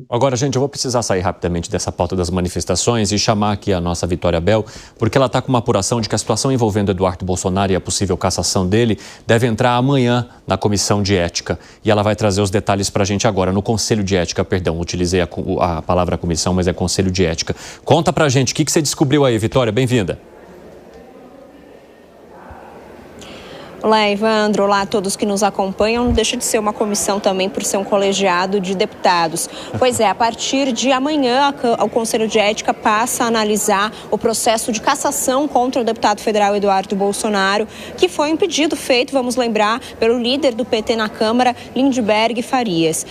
Agora, gente, eu vou precisar sair rapidamente dessa pauta das manifestações e chamar aqui a nossa Vitória Bel, porque ela está com uma apuração de que a situação envolvendo Eduardo Bolsonaro e a possível cassação dele deve entrar amanhã na Comissão de Ética. E ela vai trazer os detalhes para a gente agora, no Conselho de Ética, perdão, utilizei a palavra comissão, mas é Conselho de Ética. Conta pra gente, o que você descobriu aí, Vitória? Bem-vinda. Olá, Evandro. Olá a todos que nos acompanham. Não deixa de ser uma comissão também por ser um colegiado de deputados. Pois é, a partir de amanhã, o Conselho de Ética passa a analisar o processo de cassação contra o deputado federal Eduardo Bolsonaro, que foi um pedido feito, vamos lembrar, pelo líder do PT na Câmara, Lindbergh Farias.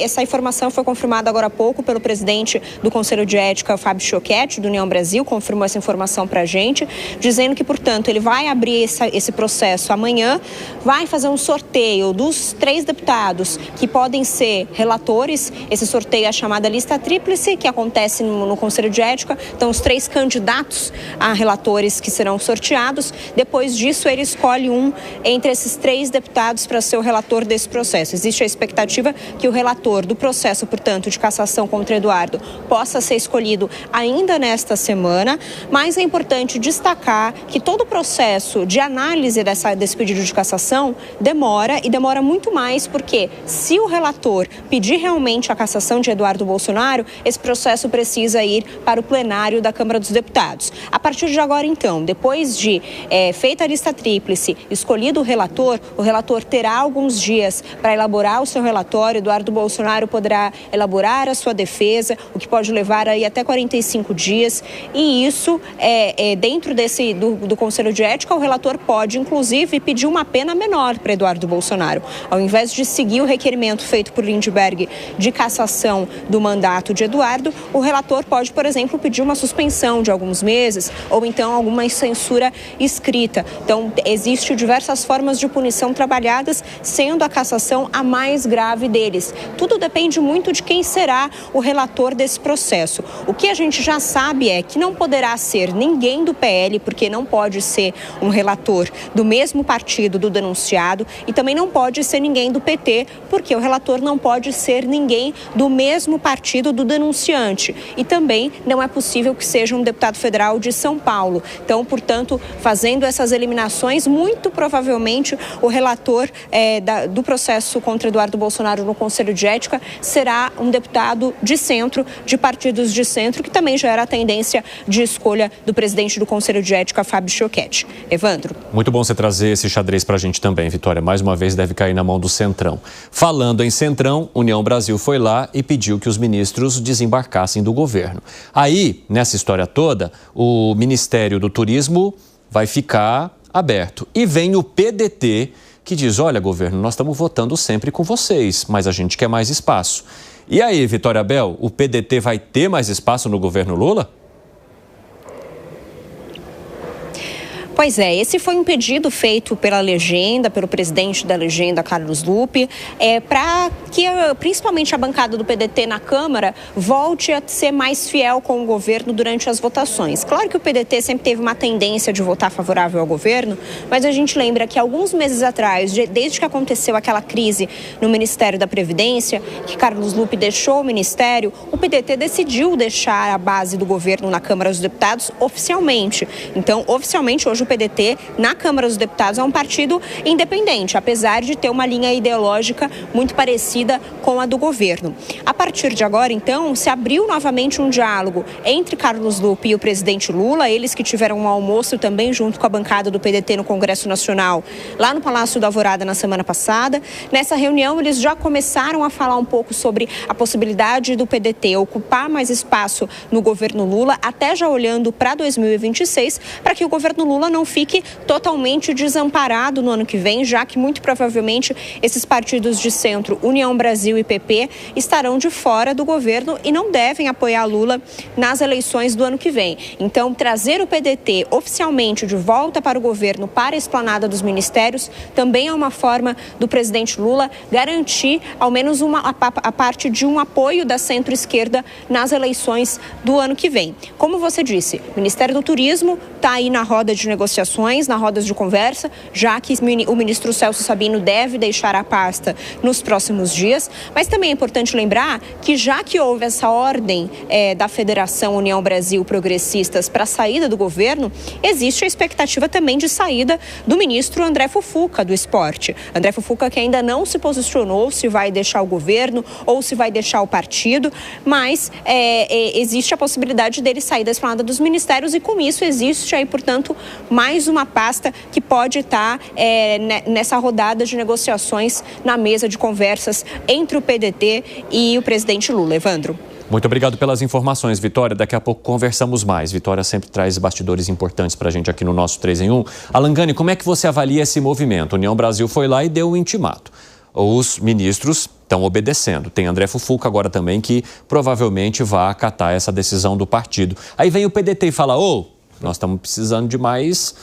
Essa informação foi confirmada agora há pouco pelo presidente do Conselho de Ética, Fábio Choquette, do União Brasil, confirmou essa informação para a gente, dizendo que, portanto, ele vai abrir esse processo amanhã, vai fazer um sorteio dos 3 deputados que podem ser relatores. Esse sorteio é a chamada lista tríplice, que acontece no Conselho de Ética. Então, os 3 candidatos a relatores que serão sorteados. Depois disso, ele escolhe um entre esses 3 deputados para ser o relator desse processo. Existe a expectativa que o relator do processo, portanto, de cassação contra Eduardo, possa ser escolhido ainda nesta semana, mas é importante destacar que todo o processo de análise desse pedido de cassação demora muito mais, porque se o relator pedir realmente a cassação de Eduardo Bolsonaro, esse processo precisa ir para o plenário da Câmara dos Deputados. A partir de agora, então, depois de feita a lista tríplice, escolhido o relator terá alguns dias para elaborar o seu relatório. Eduardo Bolsonaro poderá elaborar a sua defesa, o que pode levar aí até 45 dias, e isso, dentro do Conselho de Ética, o relator pode, inclusive, pedir uma pena menor para Eduardo Bolsonaro. Ao invés de seguir o requerimento feito por Lindbergh de cassação do mandato de Eduardo, o relator pode, por exemplo, pedir uma suspensão de alguns meses ou então alguma censura escrita. Então, existem diversas formas de punição trabalhadas, sendo a cassação a mais grave deles. Tudo depende muito de quem será o relator desse processo. O que a gente já sabe é que não poderá ser ninguém do PL, porque não pode ser um relator do mesmo partido do denunciado, e também não pode ser ninguém do PT, porque o relator não pode ser ninguém do mesmo partido do denunciante, e também não é possível que seja um deputado federal de São Paulo. Então, portanto, fazendo essas eliminações, muito provavelmente o relator do processo contra Eduardo Bolsonaro no Conselho de Ética será um deputado de centro, de partidos de centro, que também já era a tendência de escolha do presidente do Conselho de Ética, Fábio Choquette. Evandro. Muito bom você trazer esse xadrez para a gente também, Vitória. Mais uma vez deve cair na mão do Centrão. Falando em Centrão, União Brasil foi lá e pediu que os ministros desembarcassem do governo. Aí, nessa história toda, o Ministério do Turismo vai ficar aberto. E vem o PDT que diz, olha, governo, nós estamos votando sempre com vocês, mas a gente quer mais espaço. E aí, Vitória Bel, o PDT vai ter mais espaço no governo Lula? Pois é, esse foi um pedido feito pelo presidente da Legenda, Carlos Lupe, para que principalmente a bancada do PDT na Câmara volte a ser mais fiel com o governo durante as votações. Claro que o PDT sempre teve uma tendência de votar favorável ao governo, mas a gente lembra que alguns meses atrás, desde que aconteceu aquela crise no Ministério da Previdência, que Carlos Lupe deixou o ministério, o PDT decidiu deixar a base do governo na Câmara dos Deputados oficialmente. Então, oficialmente, hoje o PDT na Câmara dos Deputados é um partido independente, apesar de ter uma linha ideológica muito parecida com a do governo. A partir de agora, então, se abriu novamente um diálogo entre Carlos Lupe e o presidente Lula, eles que tiveram um almoço também junto com a bancada do PDT no Congresso Nacional, lá no Palácio da Alvorada na semana passada. Nessa reunião, eles já começaram a falar um pouco sobre a possibilidade do PDT ocupar mais espaço no governo Lula, até já olhando para 2026, para que o governo Lula não fique totalmente desamparado no ano que vem, já que muito provavelmente esses partidos de centro, União Brasil e PP, estarão de fora do governo e não devem apoiar Lula nas eleições do ano que vem. Então, trazer o PDT oficialmente de volta para o governo, para a esplanada dos ministérios, também é uma forma do presidente Lula garantir ao menos a parte de um apoio da centro-esquerda nas eleições do ano que vem. Como você disse, o Ministério do Turismo está aí na roda de negociações, na roda de conversa, já que o ministro Celso Sabino deve deixar a pasta nos próximos dias, mas também é importante lembrar que já que houve essa ordem da Federação União Brasil Progressistas para a saída do governo, existe a expectativa também de saída do ministro André Fufuca do Esporte. André Fufuca que ainda não se posicionou se vai deixar o governo ou se vai deixar o partido, mas existe a possibilidade dele sair da esplanada dos ministérios e com isso existe aí, portanto, mais uma pasta que pode estar nessa rodada de negociações na mesa de conversas entre o PDT e o presidente Lula. Evandro. Muito obrigado pelas informações, Vitória. Daqui a pouco conversamos mais. Vitória sempre traz bastidores importantes para a gente aqui no nosso 3 em 1. Alan Gani, como é que você avalia esse movimento? União Brasil foi lá e deu o intimato. Os ministros estão obedecendo. Tem André Fufuca agora também que provavelmente vai acatar essa decisão do partido. Aí vem o PDT e fala, nós estamos precisando de mais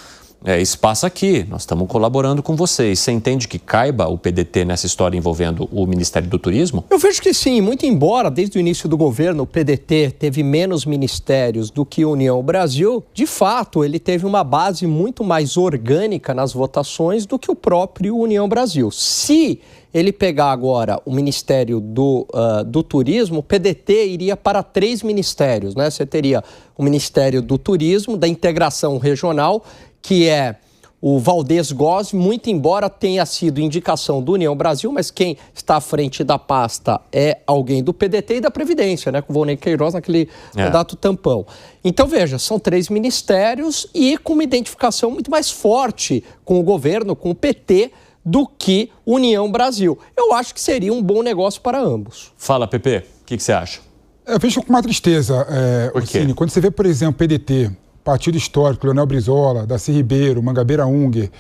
espaço aqui, nós estamos colaborando com vocês. Você entende que caiba o PDT nessa história envolvendo o Ministério do Turismo? Eu vejo que sim, muito embora desde o início do governo o PDT teve menos ministérios do que a União Brasil, de fato ele teve uma base muito mais orgânica nas votações do que o próprio União Brasil. Se ele pegar agora o Ministério do Turismo, o PDT iria para 3 ministérios, né? Você teria o Ministério do Turismo, da Integração Regional, que é o Valdez Góes, muito embora tenha sido indicação do União Brasil, mas quem está à frente da pasta é alguém do PDT e da Previdência, né? Com o Volney Queiroz naquele mandato tampão. Então, veja, são 3 ministérios e com uma identificação muito mais forte com o governo, com o PT, do que União Brasil. Eu acho que seria um bom negócio para ambos. Fala, Pepe, o que você acha? Eu vejo com uma tristeza, Orsini, quando você vê, por exemplo, PDT, Partido Histórico, Leonel Brizola, Darcy Ribeiro, Mangabeira Unger,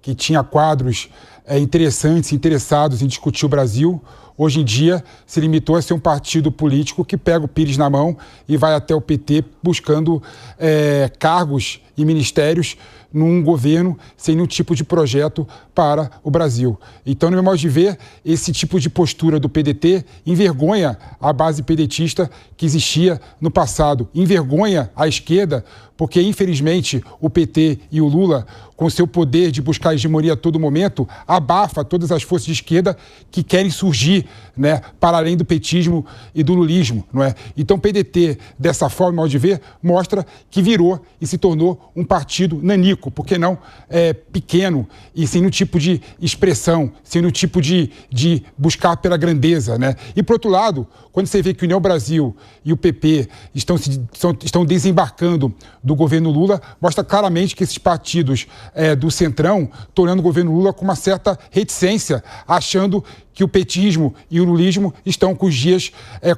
que tinha quadros interessantes, interessados em discutir o Brasil, hoje em dia se limitou a ser um partido político que pega o Pires na mão e vai até o PT buscando cargos e ministérios num governo sem nenhum tipo de projeto para o Brasil. Então, no meu modo de ver, esse tipo de postura do PDT envergonha a base pedetista que existia no passado, envergonha a esquerda, porque, infelizmente, o PT e o Lula, com seu poder de buscar hegemonia a todo momento, abafa todas as forças de esquerda que querem surgir, né, para além do petismo e do lulismo, não é? Então, o PDT, dessa forma, no modo de ver, mostra que virou e se tornou um partido nanico, por que não pequeno e sem nenhum tipo de expressão, sem nenhum tipo de buscar pela grandeza, né? E, por outro lado, quando você vê que o União Brasil e o PP estão desembarcando do governo Lula, mostra claramente que esses partidos do Centrão estão olhando o governo Lula com uma certa reticência, achando que o petismo e o lulismo estão com os dias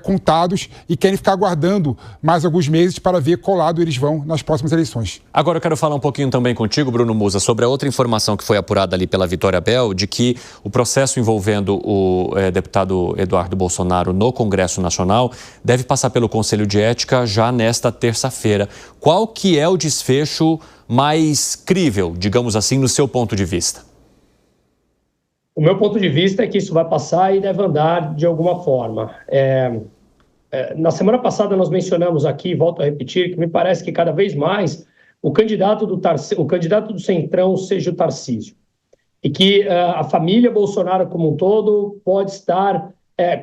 contados e querem ficar aguardando mais alguns meses para ver qual lado eles vão nas próximas eleições. Agora eu quero falar um pouquinho também contigo, Bruno Musa, sobre a outra informação que foi apurada ali pela Vitória Bel, de que o processo envolvendo o deputado Eduardo Bolsonaro no Congresso Nacional deve passar pelo Conselho de Ética já nesta terça-feira. Qual que é o desfecho mais crível, digamos assim, no seu ponto de vista? O meu ponto de vista é que isso vai passar e deve andar de alguma forma. Na semana passada nós mencionamos aqui, volto a repetir, que me parece que cada vez mais o candidato do Centrão seja o Tarcísio. E que a família Bolsonaro como um todo pode estar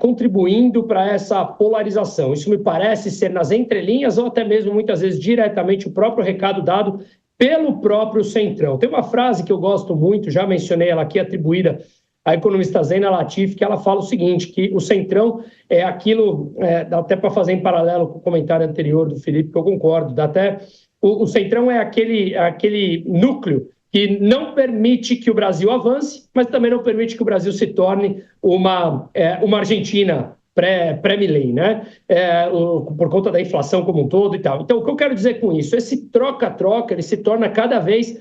contribuindo para essa polarização. Isso me parece ser nas entrelinhas ou até mesmo muitas vezes diretamente o próprio recado dado pelo próprio Centrão. Tem uma frase que eu gosto muito, já mencionei ela aqui, atribuída à economista Zena Latif, que ela fala o seguinte, que o Centrão é aquilo, dá até para fazer em paralelo com o comentário anterior do Felipe, que eu concordo, o Centrão é aquele núcleo que não permite que o Brasil avance, mas também não permite que o Brasil se torne uma Argentina pré-milênio, né? Por conta da inflação como um todo e tal. Então, o que eu quero dizer com isso? Esse troca-troca, ele se torna cada vez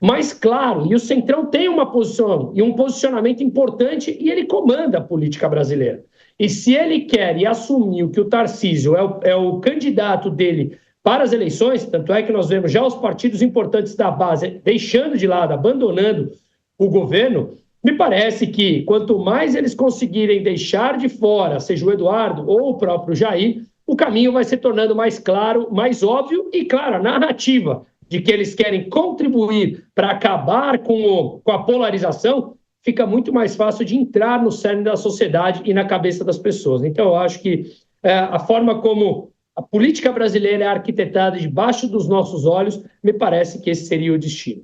mais claro, e o Centrão tem uma posição e um posicionamento importante e ele comanda a política brasileira. E se ele quer e assumiu que o Tarcísio é o candidato dele para as eleições, tanto é que nós vemos já os partidos importantes da base deixando de lado, abandonando o governo, me parece que quanto mais eles conseguirem deixar de fora, seja o Eduardo ou o próprio Jair, o caminho vai se tornando mais claro, mais óbvio e, claro, a narrativa de que eles querem contribuir para acabar com a polarização fica muito mais fácil de entrar no cerne da sociedade e na cabeça das pessoas. Então, eu acho que a forma como a política brasileira é arquitetada debaixo dos nossos olhos, me parece que esse seria o destino.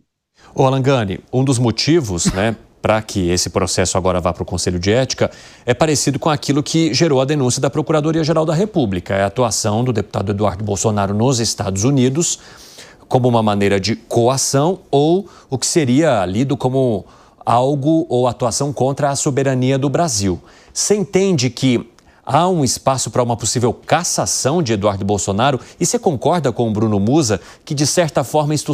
Ô Alangani, um dos motivos, né, para que esse processo agora vá para o Conselho de Ética é parecido com aquilo que gerou a denúncia da Procuradoria-Geral da República. É a atuação do deputado Eduardo Bolsonaro nos Estados Unidos como uma maneira de coação ou o que seria lido como algo ou atuação contra a soberania do Brasil. Você entende que há um espaço para uma possível cassação de Eduardo Bolsonaro? E você concorda com o Bruno Musa que, de certa forma, isso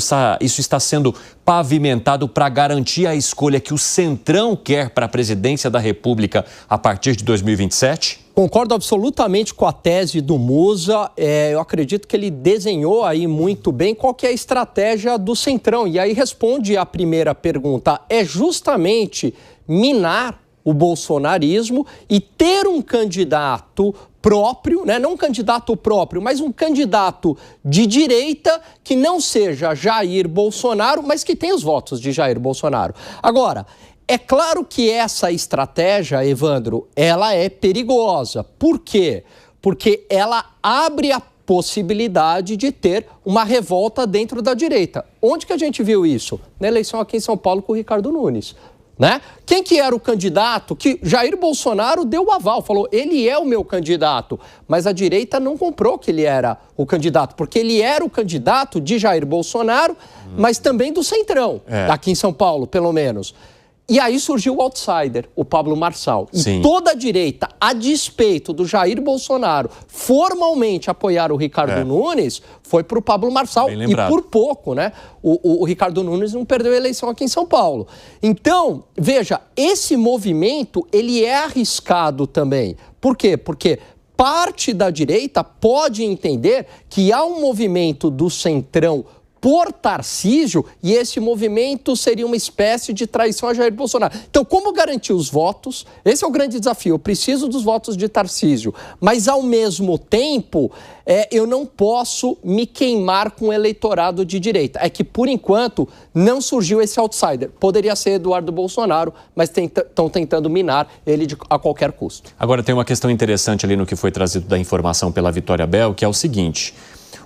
está sendo pavimentado para garantir a escolha que o Centrão quer para a presidência da República a partir de 2027? Concordo absolutamente com a tese do Musa. Eu acredito que ele desenhou aí muito bem qual que é a estratégia do Centrão. E aí responde a primeira pergunta. É justamente minar o bolsonarismo e ter um candidato próprio, né? Não um candidato próprio, mas um candidato de direita que não seja Jair Bolsonaro, mas que tenha os votos de Jair Bolsonaro. Agora, é claro que essa estratégia, Evandro, ela é perigosa. Por quê? Porque ela abre a possibilidade de ter uma revolta dentro da direita. Onde que a gente viu isso? Na eleição aqui em São Paulo com o Ricardo Nunes. Né? Quem que era o candidato que Jair Bolsonaro deu o aval, falou, ele é o meu candidato, mas a direita não comprou que ele era o candidato, porque ele era o candidato de Jair Bolsonaro, mas também do Centrão, aqui em São Paulo, pelo menos. E aí surgiu o outsider, o Pablo Marçal. Sim. E toda a direita, a despeito do Jair Bolsonaro formalmente apoiar o Ricardo Nunes, foi para o Pablo Marçal. E por pouco, né? O Ricardo Nunes não perdeu a eleição aqui em São Paulo. Então, veja, esse movimento, ele é arriscado também. Por quê? Porque parte da direita pode entender que há um movimento do Centrão por Tarcísio, e esse movimento seria uma espécie de traição a Jair Bolsonaro. Então, como garantir os votos? Esse é o grande desafio. Eu preciso dos votos de Tarcísio, mas, ao mesmo tempo, eu não posso me queimar com o eleitorado de direita. É que, por enquanto, não surgiu esse outsider. Poderia ser Eduardo Bolsonaro, mas estão tentando minar ele a qualquer custo. Agora, tem uma questão interessante ali no que foi trazido da informação pela Vitória Bel, que é o seguinte: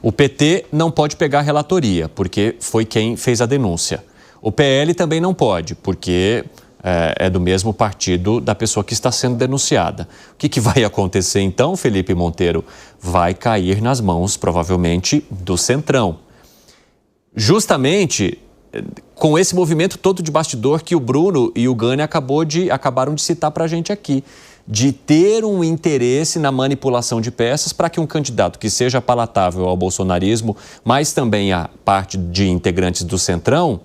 o PT não pode pegar a relatoria, porque foi quem fez a denúncia. O PL também não pode, porque é do mesmo partido da pessoa que está sendo denunciada. O que vai acontecer então, Felipe Monteiro? Vai cair nas mãos, provavelmente, do Centrão. Justamente com esse movimento todo de bastidor que o Bruno e o Gani acabaram de citar para a gente aqui, de ter um interesse na manipulação de peças para que um candidato que seja palatável ao bolsonarismo, mas também a parte de integrantes do Centrão,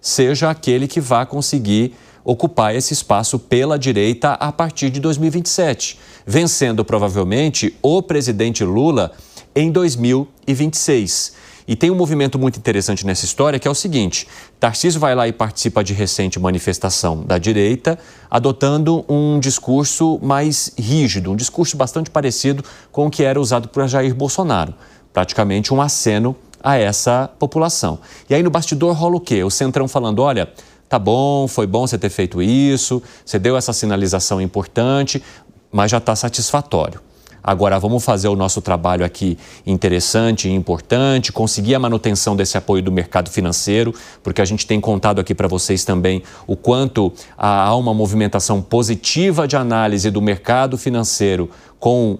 seja aquele que vá conseguir ocupar esse espaço pela direita a partir de 2027, vencendo provavelmente o presidente Lula em 2026. E tem um movimento muito interessante nessa história, que é o seguinte: Tarcísio vai lá e participa de recente manifestação da direita, adotando um discurso mais rígido, um discurso bastante parecido com o que era usado por Jair Bolsonaro, praticamente um aceno a essa população. E aí no bastidor rola o quê? O Centrão falando, olha, tá bom, foi bom você ter feito isso, você deu essa sinalização importante, mas já está satisfatório. Agora vamos fazer o nosso trabalho aqui interessante e importante, conseguir a manutenção desse apoio do mercado financeiro, porque a gente tem contado aqui para vocês também o quanto há uma movimentação positiva de análise do mercado financeiro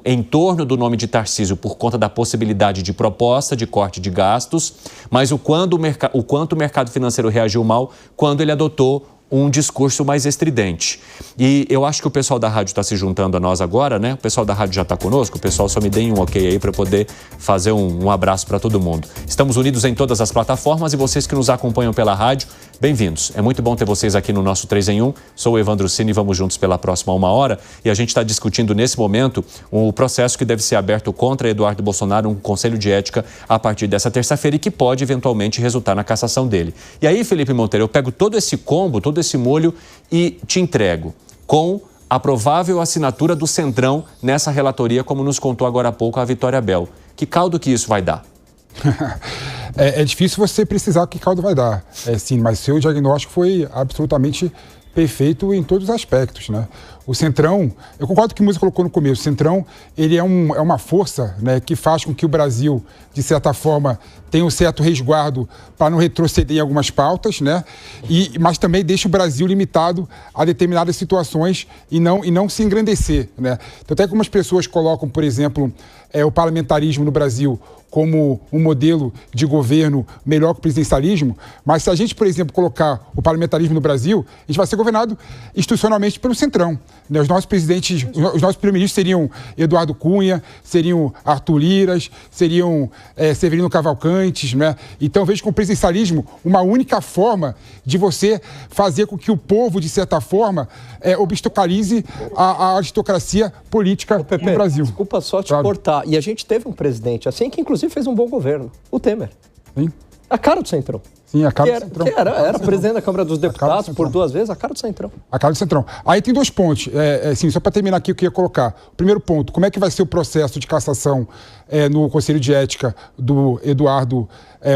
em torno do nome de Tarcísio por conta da possibilidade de proposta de corte de gastos, mas o quanto o mercado financeiro reagiu mal quando ele adotou um discurso mais estridente. E eu acho que o pessoal da rádio está se juntando a nós agora, né? O pessoal da rádio já está conosco, o pessoal só me deem um ok aí para eu poder fazer um abraço para todo mundo. Estamos unidos em todas as plataformas e vocês que nos acompanham pela rádio, bem-vindos. É muito bom ter vocês aqui no nosso 3 em 1. Sou o Evandro Cini e vamos juntos pela próxima 1 hora. E a gente está discutindo nesse momento o processo que deve ser aberto contra Eduardo Bolsonaro, um conselho de ética a partir dessa terça-feira e que pode eventualmente resultar na cassação dele. E aí, Felipe Monteiro, eu pego todo esse combo, todo esse molho e te entrego com a provável assinatura do Centrão nessa relatoria, como nos contou agora há pouco a Vitória Bel. Que caldo que isso vai dar? É difícil você precisar que caldo vai dar, sim, mas seu diagnóstico foi absolutamente perfeito em todos os aspectos, né? O Centrão, eu concordo com o que o Musa colocou no começo, o Centrão, ele é uma força, né, que faz com que o Brasil, de certa forma, tenha um certo resguardo para não retroceder em algumas pautas, né? Mas também deixa o Brasil limitado a determinadas situações e não se engrandecer, né? Então, até que algumas pessoas colocam, por exemplo, o parlamentarismo no Brasil como um modelo de governo melhor que o presidencialismo, mas se a gente, por exemplo, colocar o parlamentarismo no Brasil, a gente vai ser governado institucionalmente pelo Centrão, né? Os nossos presidentes, os nossos primeiros-ministros seriam Eduardo Cunha, seriam Arthur Liras, seriam Severino Cavalcantes, né? Então, eu vejo com o presidencialismo uma única forma de você fazer com que o povo, de certa forma, obstaculize a aristocracia política no Brasil. Desculpa só te cortar. E a gente teve um presidente assim que, inclusive, fez um bom governo. O Temer. Sim. A cara do Centrão. Sim, a cara do Centrão. Era presidente da Câmara dos Deputados por 2 vezes, a cara do Centrão. A cara do Centrão. Aí tem 2 pontos. Assim, só para terminar aqui, eu queria colocar. O primeiro ponto, como é que vai ser o processo de cassação no Conselho de Ética do Eduardo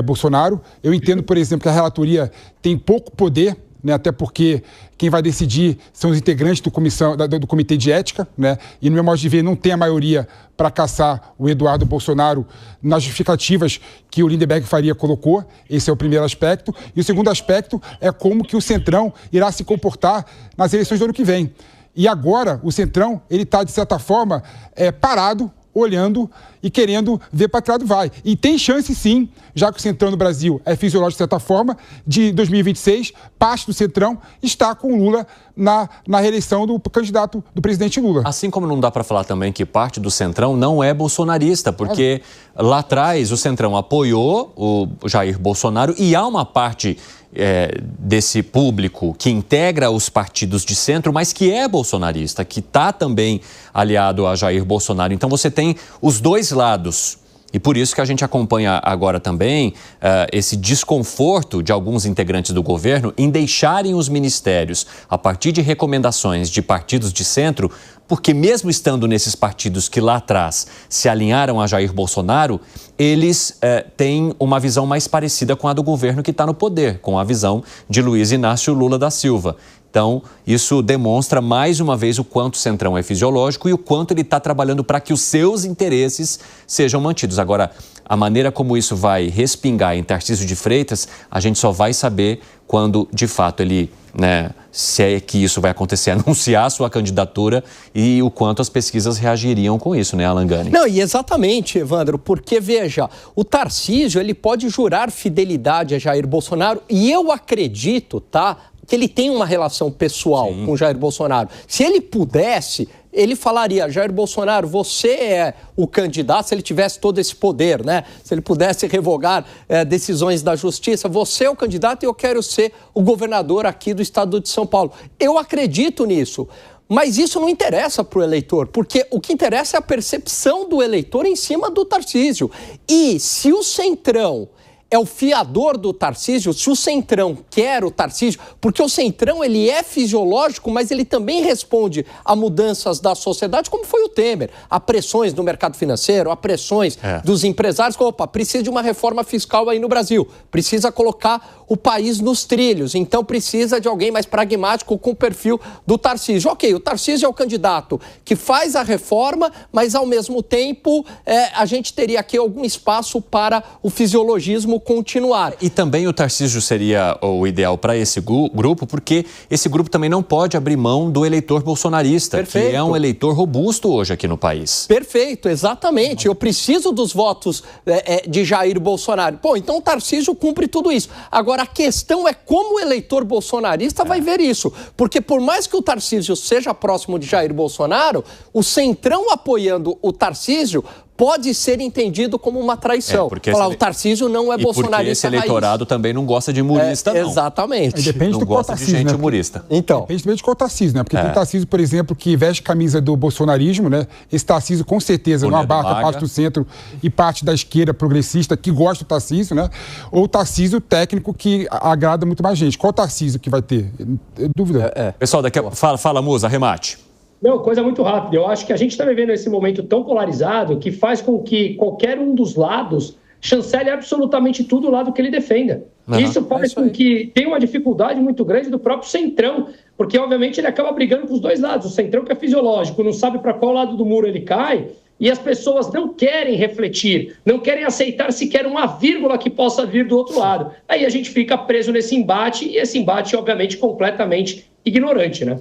Bolsonaro? Eu entendo, por exemplo, que a relatoria tem pouco poder, né, até porque quem vai decidir são os integrantes do Comitê de Ética, né? E, no meu modo de ver, não tem a maioria para caçar o Eduardo Bolsonaro nas justificativas que o Lindenberg Faria colocou. Esse é o primeiro aspecto. E o segundo aspecto é como que o Centrão irá se comportar nas eleições do ano que vem. E agora, o Centrão, ele está, de certa forma, parado, olhando e querendo ver para que lado vai. E tem chance, sim, já que o Centrão no Brasil é fisiológico de certa forma, de 2026, parte do Centrão está com o Lula na reeleição do candidato do presidente Lula. Assim como não dá para falar também que parte do Centrão não é bolsonarista, porque lá atrás o Centrão apoiou o Jair Bolsonaro e há uma parte desse público que integra os partidos de centro, mas que é bolsonarista, que está também aliado a Jair Bolsonaro. Então você tem os dois lados. E por isso que a gente acompanha agora também esse desconforto de alguns integrantes do governo em deixarem os ministérios a partir de recomendações de partidos de centro, porque mesmo estando nesses partidos que lá atrás se alinharam a Jair Bolsonaro, eles têm uma visão mais parecida com a do governo que está no poder, com a visão de Luiz Inácio Lula da Silva. Então, isso demonstra mais uma vez o quanto o Centrão é fisiológico e o quanto ele está trabalhando para que os seus interesses sejam mantidos. Agora, a maneira como isso vai respingar em Tarcísio de Freitas, a gente só vai saber quando, de fato, ele, se é que isso vai acontecer, anunciar a sua candidatura e o quanto as pesquisas reagiriam com isso, né, Alan Gani? Não, e exatamente, Evandro, porque, veja, o Tarcísio, ele pode jurar fidelidade a Jair Bolsonaro e eu acredito, que ele tem uma relação pessoal com Jair Bolsonaro. Se ele pudesse, ele falaria, Jair Bolsonaro, você é o candidato, se ele tivesse todo esse poder, né? Se ele pudesse revogar decisões da justiça, você é o candidato e eu quero ser o governador aqui do estado de São Paulo. Eu acredito nisso. Mas isso não interessa para o eleitor, porque o que interessa é a percepção do eleitor em cima do Tarcísio. E se o Centrão é o fiador do Tarcísio, se o Centrão quer o Tarcísio, porque o Centrão ele é fisiológico, mas ele também responde a mudanças da sociedade, como foi o Temer, a pressões no mercado financeiro, a pressões dos empresários, precisa de uma reforma fiscal aí no Brasil, precisa colocar o país nos trilhos, então precisa de alguém mais pragmático com o perfil do Tarcísio. Ok, o Tarcísio é o candidato que faz a reforma, mas ao mesmo tempo a gente teria aqui algum espaço para o fisiologismo continuar. E também o Tarcísio seria o ideal para esse grupo, porque esse grupo também não pode abrir mão do eleitor bolsonarista, Perfeito. que é um eleitor robusto hoje aqui no país. Perfeito, exatamente. Eu preciso dos votos de Jair Bolsonaro. Então o Tarcísio cumpre tudo isso. Agora, a questão é como o eleitor bolsonarista vai ver isso. Porque por mais que o Tarcísio seja próximo de Jair Bolsonaro, o Centrão apoiando o Tarcísio pode ser entendido como uma traição. O Tarcísio não é bolsonarista. Porque esse eleitorado também não gosta de humorista, não. Exatamente. Depende não do gosta Tarcísio, de gente né? humorista. Então. Depende também de qual Tarcísio, né? Porque tem Tarcísio, por exemplo, que veste camisa do bolsonarismo, né? Esse Tarcísio, com certeza, não abarca parte do centro e parte da esquerda progressista que gosta do Tarcísio, né? Ou o Tarcísio técnico que agrada muito mais gente. Qual Tarcísio que vai ter? Dúvida. Pessoal, daqui a... fala, Musa, arremate. Não, coisa muito rápida. Eu acho que a gente está vivendo esse momento tão polarizado que faz com que qualquer um dos lados chancele absolutamente tudo o lado que ele defenda. Isso faz com que tenha uma dificuldade muito grande do próprio Centrão porque obviamente ele acaba brigando com os dois lados. O Centrão, que é fisiológico, não sabe para qual lado do muro ele cai, e as pessoas não querem refletir, não querem aceitar sequer uma vírgula que possa vir do outro lado. Aí a gente fica preso nesse embate, e esse embate, obviamente, completamente ignorante, né?